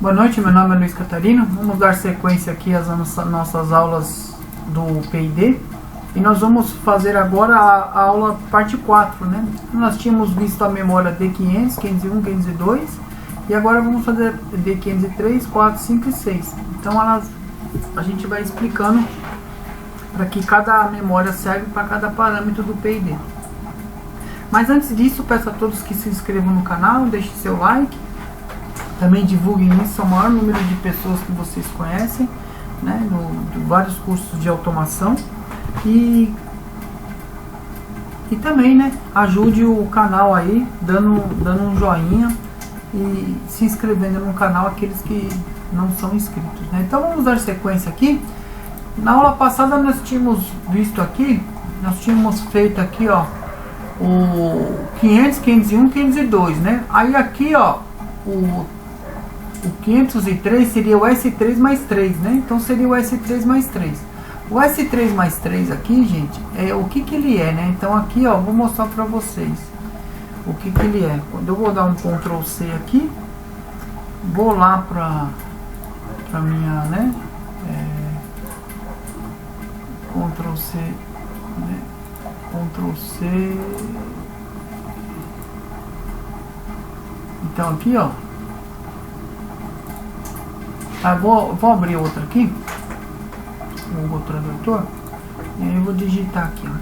Boa noite, meu nome é Luiz Catarino. Vamos dar sequência aqui às nossas aulas do P&D. E nós vamos fazer agora a aula parte 4, né? Nós tínhamos visto a memória D500, 501, 502. E agora vamos fazer D503, 4, 5 e 6. Então a gente vai explicando para que cada memória serve para cada parâmetro do P&D. Mas antes disso, peço a todos que se inscrevam no canal, deixem seu like. Também divulguem isso ao maior número de pessoas que vocês conhecem, né, de vários cursos de automação. E também, né, ajude o canal aí, dando um joinha e se inscrevendo no canal aqueles que não são inscritos, né? Então vamos dar sequência aqui. Na aula passada nós tínhamos visto aqui, nós tínhamos feito aqui, ó, o 500, 501, 502, né? Aí aqui, ó, o 503 seria o S3 mais 3, né? Então seria o S3 mais 3. O S3 mais 3 aqui, gente, é o que ele é, né? Então aqui, ó, vou mostrar pra vocês o que ele é. Quando eu vou dar um Ctrl C aqui, vou lá pra minha, né? Ctrl C, né? Ctrl C. Então aqui, ó. Vou abrir outra aqui, o Google Tradutor, e aí eu vou digitar aqui, ó,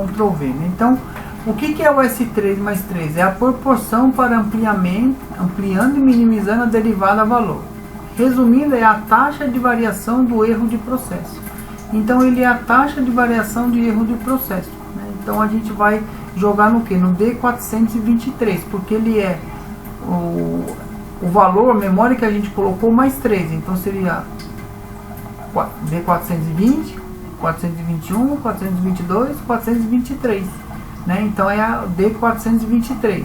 Ctrl V, né? Então, o que é o S3 mais 3? É a proporção para ampliando e minimizando a derivada valor. Resumindo, é a taxa de variação do erro de processo. Então, ele é a taxa de variação de erro de processo, né? Então, a gente vai jogar no que? No D423, porque ele é o valor, a memória que a gente colocou mais 3, então seria D420, 421, 422, 423, né? Então é a D423.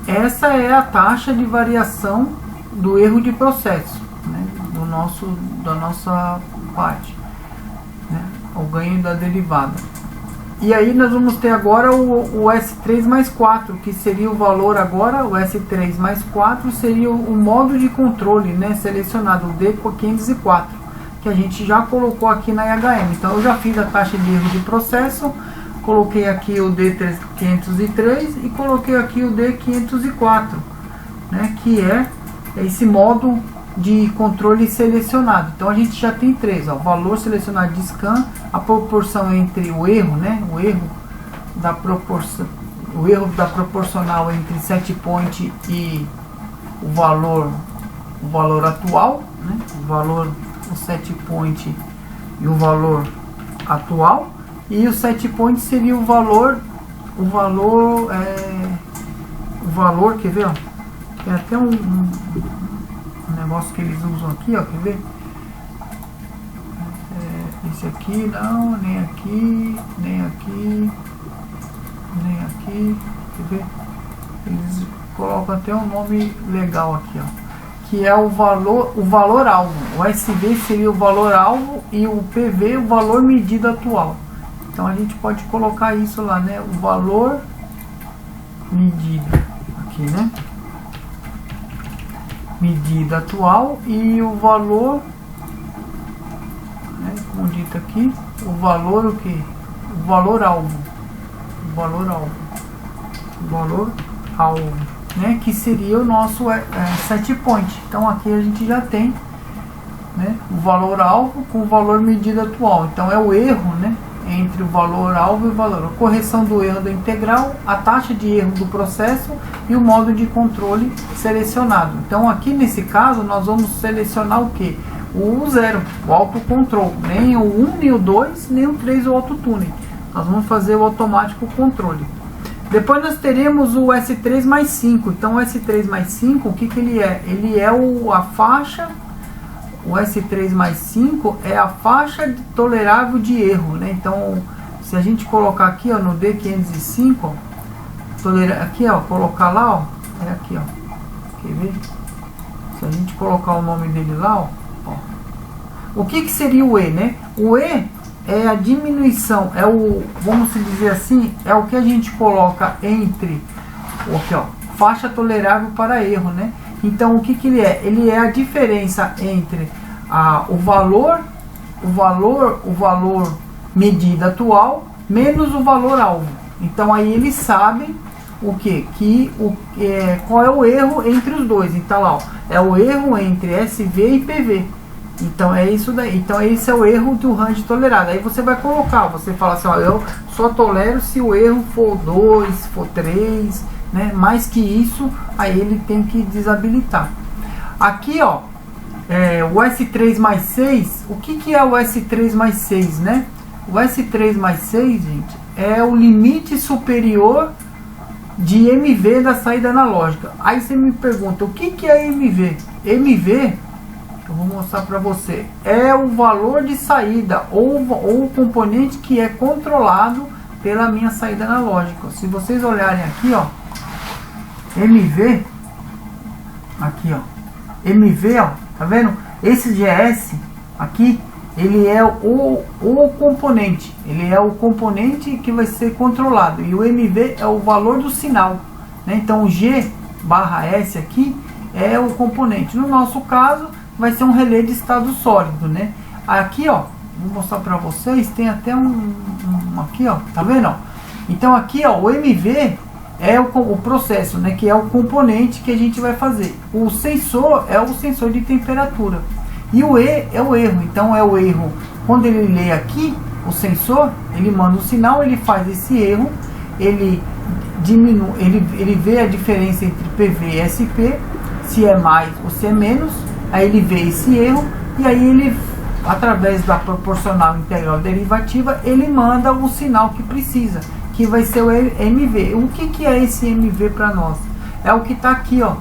Essa é a taxa de variação do erro de processo, né? Da nossa parte, né? O ganho da derivada. E aí nós vamos ter agora o S3 mais 4, que seria o valor agora, o S3 mais 4 seria o modo de controle, né, selecionado, o D504, que a gente já colocou aqui na IHM. Então eu já fiz a taxa de erro de processo, coloquei aqui o D503 e coloquei aqui o D504, né, que é esse modo de controle selecionado. Então a gente já tem três, ó, valor selecionado de scan, a proporção entre o erro, né, o erro da proporcional entre set point e o valor atual, né, o set point e o valor atual, e o set point seria o valor, quer ver, ó, tem até um negócio que eles usam aqui, ó, quer ver? Esse aqui não, nem aqui, nem aqui, nem aqui, quer ver? Eles colocam até um nome legal aqui, ó, que é o valor alvo. O SV seria o valor alvo e o PV o valor medido atual. Então a gente pode colocar isso lá, né? O valor medido aqui, né? Medida atual e o valor, né, como dito aqui, o valor o que? O valor alvo, né, que seria o nosso set point. Então aqui a gente já tem, né, o valor alvo com o valor medida atual. Então é o erro, né, entre o valor alvo e o valor, a correção do erro da integral, a taxa de erro do processo e o modo de controle selecionado. Então aqui nesse caso nós vamos selecionar o que? O 0, o autocontrol, nem o 1, nem o 2, nem o 3, o autotuning. Nós vamos fazer o automático controle. Depois nós teremos o S3 mais 5. Então o S3 mais 5, o que ele é? Ele é a faixa. O S3 mais 5 é a faixa tolerável de erro, né? Então, se a gente colocar aqui, ó, no D505, ó, aqui, ó, colocar lá, ó, é aqui, ó, quer ver? Se a gente colocar o nome dele lá, ó, o que seria o E, né? O E é a diminuição, é o, vamos dizer assim, é o que a gente coloca entre, aqui, ó, faixa tolerável para erro, né? Então o que que ele é? Ele é a diferença entre o valor medida atual menos o valor alvo. Então aí eles sabem o que? Qual é o erro entre os dois. Então lá, ó, é o erro entre SV e PV. Então é isso daí. Então esse é o erro do range tolerado. Aí você vai colocar, você fala assim, ó, eu só tolero se o erro for 2, for 3, né? Mais que isso, aí ele tem que desabilitar. Aqui, ó, o S3 mais 6, o que que é o S3 mais 6, né? O S3 mais 6, gente, é o limite superior de MV da saída analógica. Aí você me pergunta, o que que é MV? MV, eu vou mostrar para você, é o valor de saída ou o componente que é controlado pela minha saída analógica. Se vocês olharem aqui, ó, MV, aqui, ó, MV, ó, tá vendo? Esse GS aqui, ele é o componente, ele é o componente que vai ser controlado, e o MV é o valor do sinal, né? Então o G barra S aqui é o componente. No nosso caso vai ser um relé de estado sólido, né? Aqui, ó, vou mostrar para vocês, tem até aqui, ó, tá vendo? Ó? Então aqui, ó, o MV é o processo, né, que é o componente que a gente vai fazer. O sensor é o sensor de temperatura. E o E é o erro. Então é o erro. Quando ele lê aqui, o sensor, ele manda um sinal, ele faz esse erro, ele diminui, ele vê a diferença entre PV e SP, se é mais ou se é menos, aí ele vê esse erro, e aí ele, através da proporcional integral derivativa, ele manda o sinal que precisa, que vai ser o MV. O que que é esse MV para nós? É o que está aqui, ó,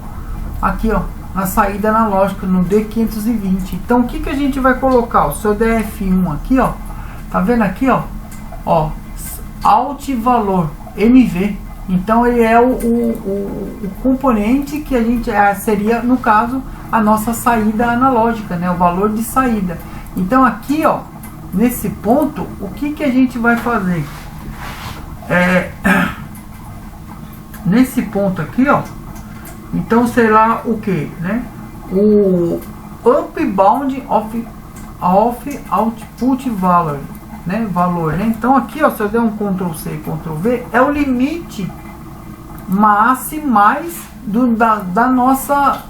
na saída analógica, no D520. Então o que que a gente vai colocar? O seu DF1 aqui, ó, tá vendo aqui, ó, alt valor MV. Então ele é o componente que a gente seria, no caso, a nossa saída analógica, né, o valor de saída. Então aqui, ó, nesse ponto, o que que a gente vai fazer? Nesse ponto aqui, ó, então será o que, né? O up bound of output value, né? Valor, né? Então aqui, ó, se eu der um Ctrl C e Ctrl V, é o limite máximo mais da nossa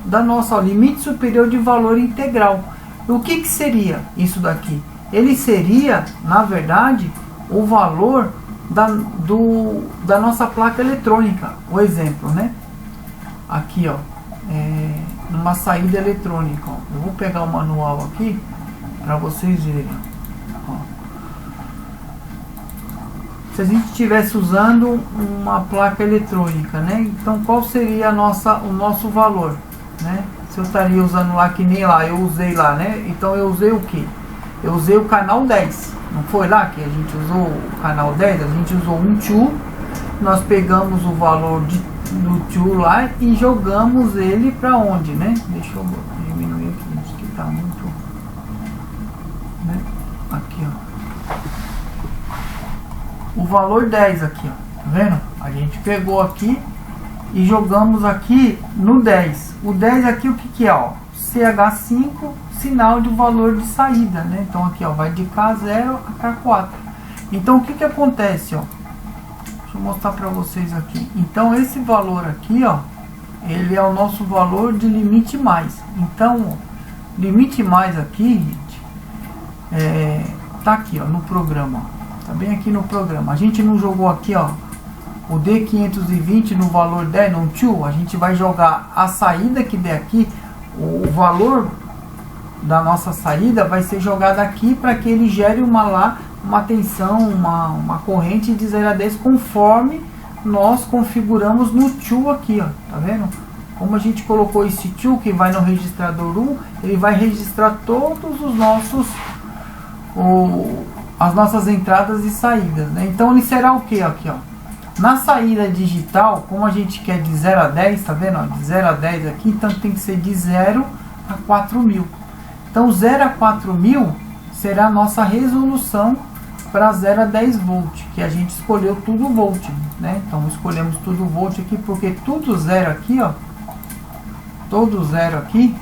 ó, limite superior de valor integral. O que que seria isso daqui? Ele seria, na verdade, o valor da nossa placa eletrônica. O exemplo, né? Aqui, ó, numa saída eletrônica, ó. Eu vou pegar o manual aqui para vocês verem, ó. Se a gente estivesse usando uma placa eletrônica, né? Então qual seria o nosso valor, né? Se eu estaria usando lá, que nem lá eu usei lá, né? Então eu usei o que? Eu usei o canal 10. Não foi lá que a gente usou o canal 10? A gente usou um tio, nós pegamos o valor do tio lá e jogamos ele para onde, né? Deixa eu diminuir aqui, que tá muito, né? Aqui, ó, o valor 10 aqui, ó, tá vendo? A gente pegou aqui e jogamos aqui no 10. O 10 aqui, o que que é, ó? CH5, sinal de valor de saída, né? Então aqui, ó, vai de K0 a K4. Então o que que acontece, ó? Deixa eu mostrar para vocês aqui. Então esse valor aqui, ó, ele é o nosso valor de limite mais. Então, ó, limite mais aqui, gente, tá aqui, ó, no programa, ó. Tá bem aqui no programa. A gente não jogou aqui, ó, o D520 no valor 10, no tio. A gente vai jogar a saída que der aqui, o valor da nossa saída vai ser jogado aqui para que ele gere uma tensão, uma corrente de 0 a 10 conforme nós configuramos no tio aqui, ó, tá vendo? Como a gente colocou esse tio que vai no registrador 1, ele vai registrar todos os nossos as nossas entradas e saídas, né? Então ele será o que aqui, ó? Na saída digital, como a gente quer de 0 a 10, tá vendo? Ó, de 0 a 10 aqui, então tem que ser de 0 a 4000. Então 0 a 4000 será a nossa resolução para 0 a 10 volt, que a gente escolheu tudo volt, né? Então escolhemos tudo volt aqui, porque tudo zero aqui, ó, todo zero aqui,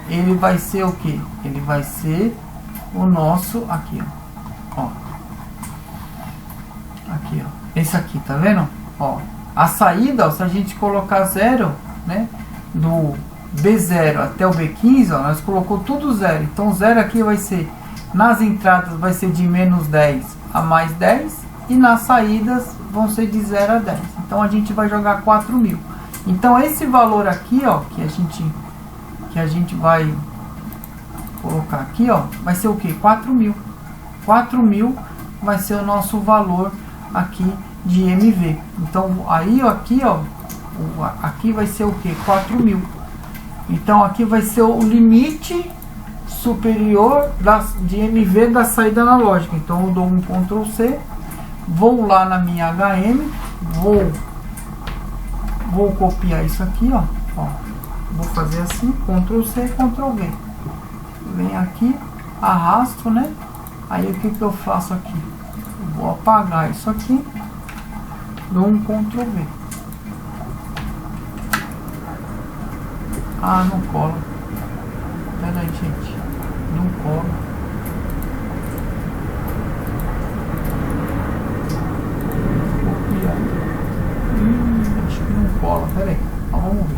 ele vai ser o que? Ele vai ser o nosso aqui, ó. Aqui, ó. Esse aqui, tá vendo? Ó, a saída, ó, se a gente colocar zero, né? Do B0 até o B15, ó, nós colocou tudo zero. Então zero aqui vai ser, nas entradas vai ser de menos 10 a mais 10 e nas saídas vão ser de 0 a 10. Então a gente vai jogar 4.000. Então esse valor aqui, ó, que a gente vai colocar aqui, ó, vai ser o que? 4.000. 4.000 vai ser o nosso valor aqui de MV. Então aí, ó, aqui, ó, aqui vai ser o que? 4.000. Então aqui vai ser o limite superior de MV da saída analógica. Então eu dou um Ctrl C, vou lá na minha HM, vou copiar isso aqui, ó, vou fazer assim, Ctrl C, Ctrl V, vem aqui, arrasto, né? Aí o que eu faço aqui? Eu vou apagar isso aqui, dou um Ctrl V. Ah, não cola. Pera aí, gente. Não cola. Copiar. Acho que não cola. Pera aí. Vamos ver.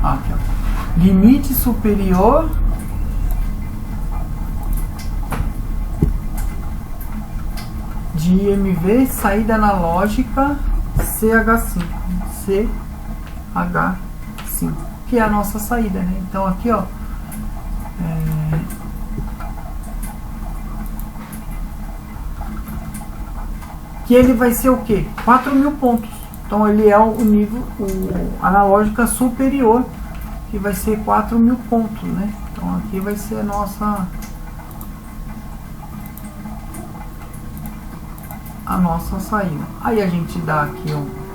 Aqui, ó. Limite superior de IMV, saída analógica CH5. CH5, que é a nossa saída, né? Então aqui, ó, que ele vai ser o que? 4.000 pontos. Então ele é o nível, analógica superior, que vai ser 4.000 pontos, né? Então aqui vai ser a nossa saída. Aí a gente dá aqui, ó,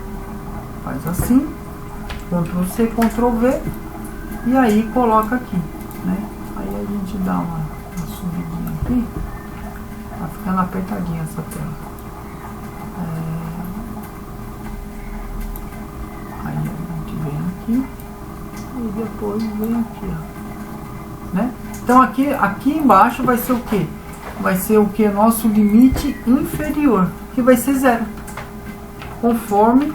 faz assim, Ctrl C, Ctrl V, e aí coloca aqui, né? Aí a gente dá uma subidinha aqui, tá ficando apertadinha essa tela. Aí a gente vem aqui e depois vem aqui, ó, né? Então aqui embaixo vai ser o que? Vai ser o que? Nosso limite inferior, que vai ser 0, conforme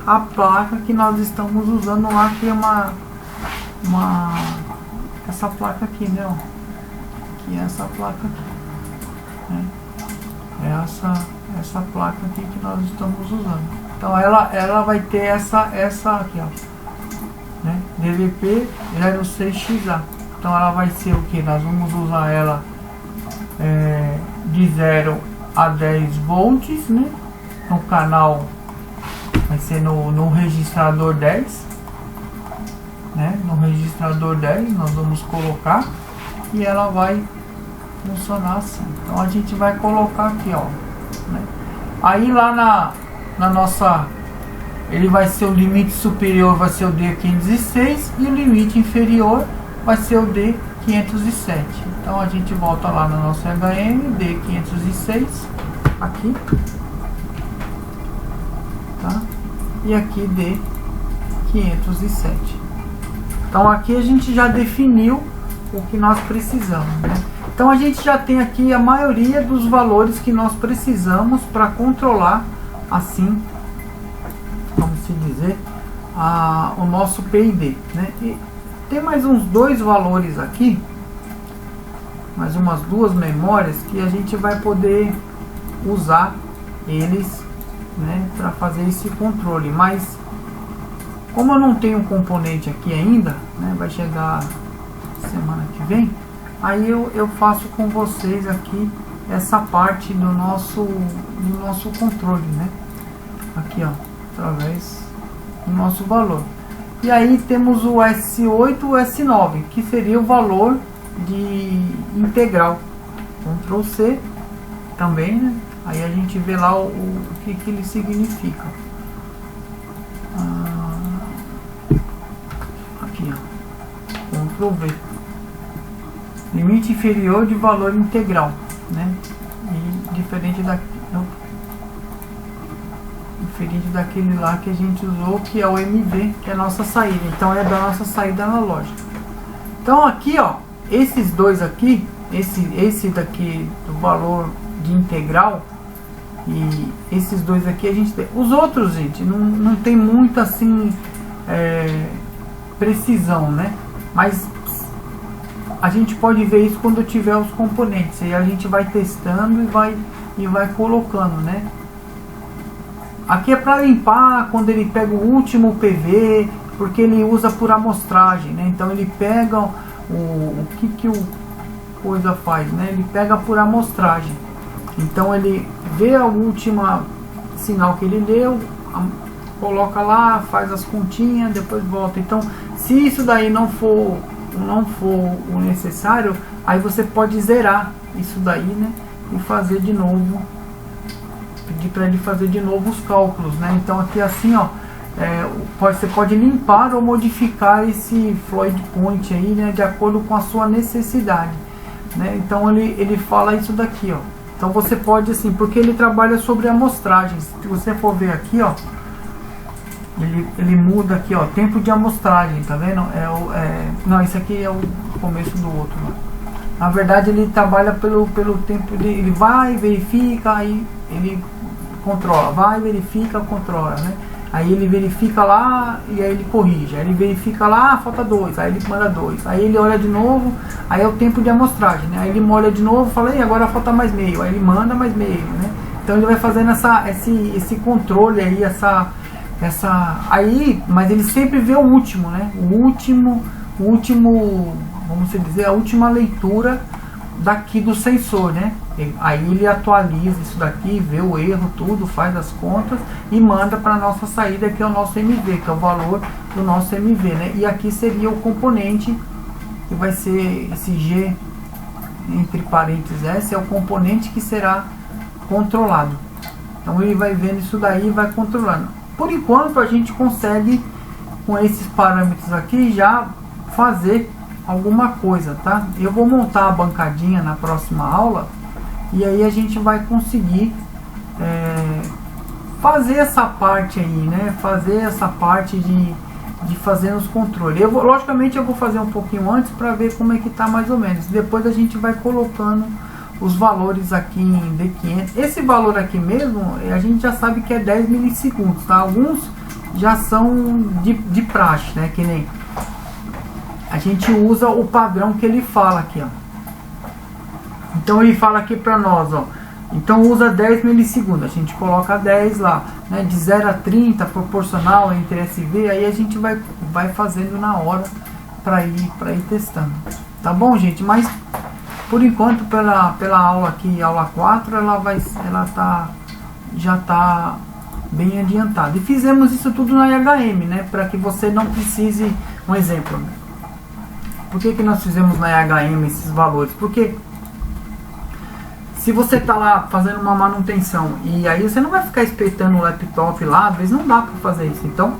a placa que nós estamos usando lá, que é essa placa aqui, né? Ó, que é essa placa aqui, né? É essa placa aqui que nós estamos usando. Então ela vai ter essa aqui, ó, né? DVP 06XA. Então ela vai ser o que? Nós vamos usar ela de 0 a 10 volts, né? No canal vai ser no registrador 10, né? No registrador 10 nós vamos colocar e ela vai funcionar assim. Então a gente vai colocar aqui, ó, né? Aí lá na nossa, ele vai ser o limite superior, vai ser o D506 e o limite inferior vai ser o D507. Então a gente volta lá na nossa HM, D506 aqui, tá? E aqui D507. Então aqui a gente já definiu o que nós precisamos, né? Então a gente já tem aqui a maioria dos valores que nós precisamos para controlar, assim, vamos se dizer, o nosso PID, né? E tem mais uns 2 valores aqui, mais umas 2 memórias que a gente vai poder usar eles, né, para fazer esse controle. Mas como eu não tenho um componente aqui ainda, né, vai chegar semana que vem, aí eu faço com vocês aqui essa parte do nosso controle, né? Aqui, ó, através do nosso valor. E aí temos o S8 e o S9, que seria o valor de integral. Ctrl C também, né? Aí a gente vê lá o que ele significa. Aqui, ó, Ctrl V. Limite inferior de valor integral, né? E diferente daqui, diferente daquele lá que a gente usou, que é o MV, que é a nossa saída. Então é da nossa saída analógica. Então aqui, ó, esses dois aqui, esse daqui do valor de integral e esses dois aqui a gente tem. Os outros, gente, não tem muita assim precisão, né? Mas a gente pode ver isso quando tiver os componentes. E a gente vai testando e vai colocando, né? Aqui é para limpar quando ele pega o último PV, porque ele usa por amostragem, né? Então ele pega o que o coisa faz, né? Ele pega por amostragem. Então ele vê a última sinal que ele leu, coloca lá, faz as continhas, depois volta. Então, se isso daí não for o necessário, aí você pode zerar isso daí, né? E fazer de novo, pedir para ele fazer de novo os cálculos, né? Então aqui assim, ó, você pode limpar ou modificar esse floyd point aí, né? De acordo com a sua necessidade, né? Então ele fala isso daqui, ó. Então você pode assim, porque ele trabalha sobre amostragens. Se você for ver aqui, ó, ele muda aqui, ó, tempo de amostragem, tá vendo? Não, esse aqui é o começo do outro, né? Na verdade ele trabalha pelo tempo de, ele vai, verifica, aí ele controla, vai, verifica, controla, né? Aí ele verifica lá e aí ele corrige, aí ele verifica lá, falta 2, aí ele manda 2, aí ele olha de novo, aí é o tempo de amostragem, né? Aí ele olha de novo, fala, e agora falta mais meio, aí ele manda mais meio, né? Então ele vai fazendo esse controle aí, aí, mas ele sempre vê o último, né? O último, vamos dizer, a última leitura daqui do sensor, né? Aí ele atualiza isso daqui, vê o erro, tudo, faz as contas e manda para a nossa saída, que é o nosso MV, que é o valor do nosso MV, né? E aqui seria o componente, que vai ser esse G entre parênteses S, é o componente que será controlado. Então ele vai vendo isso daí e vai controlando. Por enquanto a gente consegue, com esses parâmetros aqui, já fazer alguma coisa, tá? Eu vou montar a bancadinha na próxima aula e aí a gente vai conseguir fazer essa parte aí, né? Fazer essa parte de fazer os controles. Logicamente eu vou fazer um pouquinho antes para ver como é que tá mais ou menos. Depois a gente vai colocando os valores aqui em D500. Esse valor aqui mesmo, a gente já sabe que é 10 milissegundos, tá? Alguns já são de praxe, né? Que nem a gente usa o padrão que ele fala aqui, ó. Então ele fala aqui para nós, ó. Então usa 10 milissegundos, a gente coloca 10 lá, né? De 0 a 30, proporcional entre SV, aí a gente vai fazendo na hora para ir testando. Tá bom, gente? Mas por enquanto, pela aula aqui, aula 4, já tá bem adiantada. E fizemos isso tudo na IHM, né? Para que você não precise, um exemplo. Por que nós fizemos na IHM esses valores? Porque se você tá lá fazendo uma manutenção e aí você não vai ficar espetando o laptop lá, às vezes não dá para fazer isso. Então,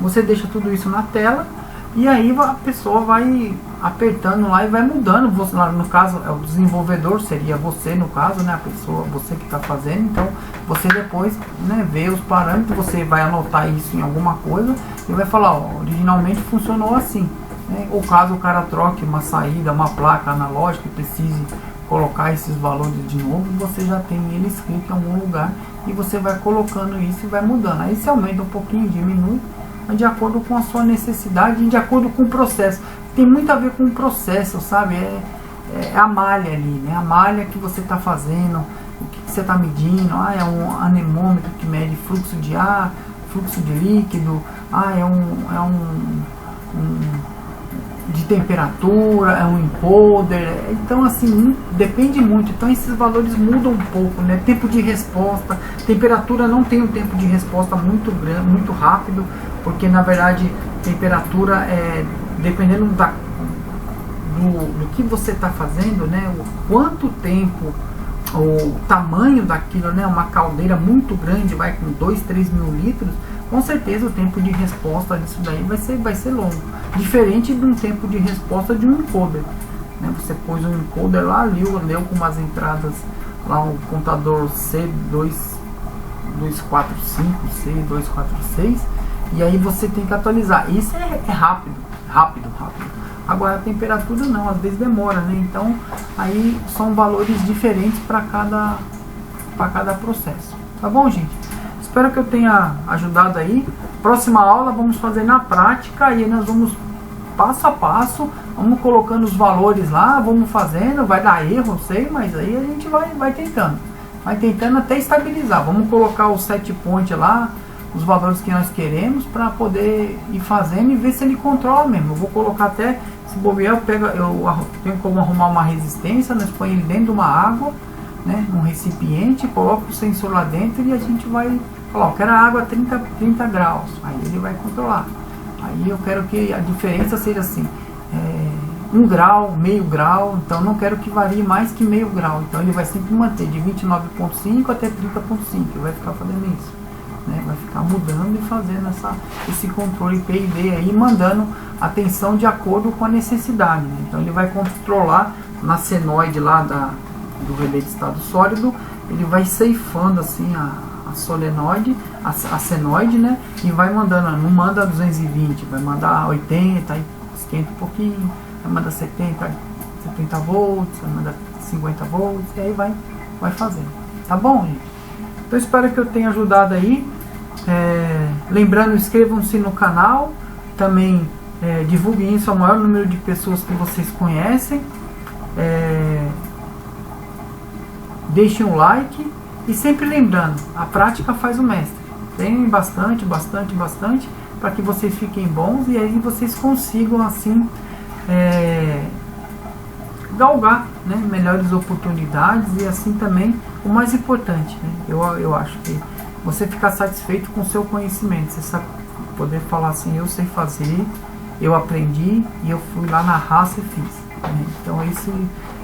você deixa tudo isso na tela e aí a pessoa vai apertando lá e vai mudando. Você, no caso, é o desenvolvedor, seria você no caso, né? A pessoa, você que está fazendo. Então, você depois, né, vê os parâmetros, você vai anotar isso em alguma coisa e vai falar, ó, originalmente funcionou assim, né? Ou caso o cara troque uma saída, uma placa analógica e precise colocar esses valores de novo, você já tem ele escrito em algum lugar e você vai colocando isso e vai mudando. Aí você aumenta um pouquinho, diminui, de acordo com a sua necessidade e de acordo com o processo. Tem muito a ver com o processo, sabe? É a malha ali, né? A malha que você está fazendo, o que você está medindo. É um anemômetro que mede fluxo de ar, fluxo de líquido. De temperatura, é um encoder. Então assim, depende muito. Então esses valores mudam um pouco, né? Tempo de resposta, temperatura não tem um tempo de resposta muito grande, muito rápido, porque na verdade temperatura é dependendo do que você está fazendo, né? O quanto tempo, o tamanho daquilo, né? Uma caldeira muito grande, vai com 2, 3 mil litros, com certeza o tempo de resposta disso daí vai ser longo. Diferente de um tempo de resposta de um encoder, né? Você pôs um encoder lá, leu com umas entradas lá, um contador C2 245C, 246, e aí você tem que atualizar. Isso é rápido. Agora a temperatura não, às vezes demora, né? Então aí são valores diferentes para cada processo. Tá bom, gente? Espero que eu tenha ajudado aí. Próxima aula vamos fazer na prática e nós vamos passo a passo, vamos colocando os valores lá, vamos fazendo, vai dar erro, eu sei, mas aí a gente vai tentando até estabilizar. Vamos colocar o set point lá, os valores que nós queremos, para poder ir fazendo e ver se ele controla mesmo. Eu vou colocar até, se bobear, eu tenho como arrumar uma resistência, nós põe ele dentro de uma água, né, um recipiente, coloca o sensor lá dentro e a gente vai falar, eu quero a água a 30 graus, aí ele vai controlar. Aí eu quero que a diferença seja assim, 1 grau, meio grau, então não quero que varie mais que meio grau, então ele vai sempre manter de 29,5 até 30,5, vai ficar fazendo isso, né? Vai ficar mudando e fazendo esse controle PID aí, mandando a tensão de acordo com a necessidade, né? Então ele vai controlar na senoide lá do relé de estado sólido, ele vai ceifando assim a solenoide, a senoide, né? E vai mandando, não manda 220, vai mandar 80, aí esquenta um pouquinho, vai mandar 70 volts, vai mandar 50 volts, e aí vai fazendo. Tá bom, gente? Então espero que eu tenha ajudado aí. Lembrando, inscrevam-se no canal, também divulguem isso ao maior número de pessoas que vocês conhecem. Deixem um like. E sempre lembrando, a prática faz o mestre. Treinem bastante, para que vocês fiquem bons e aí vocês consigam assim galgar, né, melhores oportunidades e assim também o mais importante, né, eu acho que você ficar satisfeito com o seu conhecimento, você sabe, poder falar assim, eu sei fazer, eu aprendi e eu fui lá na raça e fiz, né? Então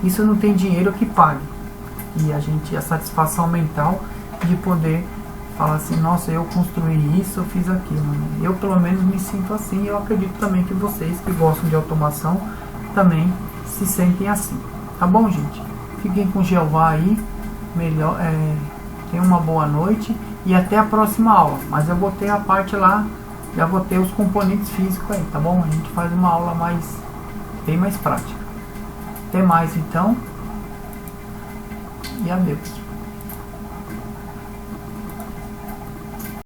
isso não tem dinheiro que pague. E a satisfação mental de poder falar assim, nossa, eu construí isso, eu fiz aquilo, né? Eu pelo menos me sinto assim, e eu acredito também que vocês que gostam de automação também se sentem assim. Tá bom, gente? Fiquem com Jeová aí, tenham uma boa noite e até a próxima aula. Mas eu vou ter a parte lá, já vou ter os componentes físicos aí, tá bom? A gente faz uma aula bem mais prática. Até mais então. E adeus.